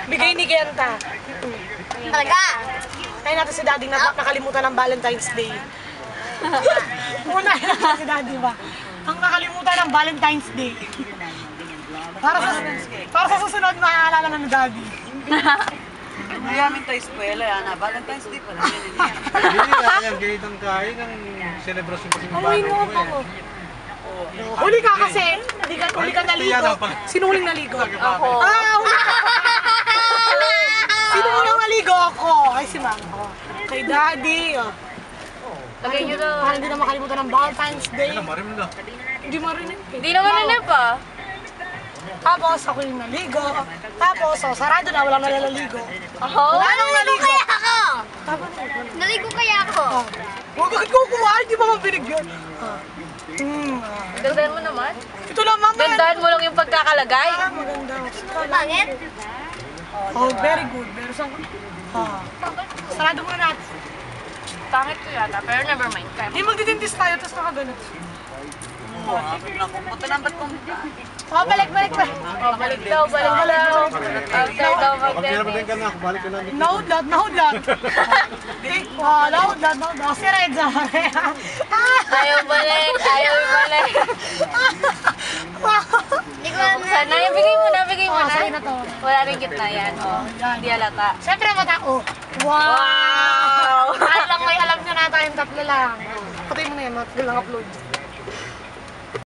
Bigay ni Genta. Talaga? Tayo natin si Daddy na nakalimutan ng Valentine's Day. Unahin natin si Daddy ba? Ang nakalimutan ng Valentine's Day. Para sa susunod, maaalala na ni Daddy. Mayamin tayo eskwela, Ana. Valentine's Day pala. Hindi, yung ganitong kain ng selebrasyon kasi ng Amoy mo pa mo. Huli ka kasi. Huli ka naligo. Sino huling naligo? Ako. Huli ka. Sino huling naligo? Ako. Ay, si Mama. Kay Daddy. Lagay nyo daw. Para hindi na makalimutan ng Valentine's Day. Marim na. Hindi marinig. Hindi naman nanap ah. Tapos ako yung naligo. Tapos, sarado na, walang nalalaligo. Oh, naligo kaya ako! Tapos, Naligo kaya ako? huwag agad kukuha, hindi pa man binigyan. Gandaan mo naman. Ito lang, mama. Gandaan mo lang yung pagkakalagay. Maganda. Pangit? Oh, very good. Pero saan sarado muna natin. Pangit ko yata, pero never mind. Eh, magdidintis tayo, tapos nakagalit. Punta lang ba't kung... Oh, balik. Balik daw. After daw Pagkinabatin ka na, balik ka na. Nahudlot. Nahudlot. Si Reza. Ayaw balik. Sana, bigay mo na. Sa'yo na to. Wala rin gitna yan. Hindi halata. Siyempre, matao. Wow! Alam nyo na tayong tatlo lang. Patay mo na yan, tatlo lang upload.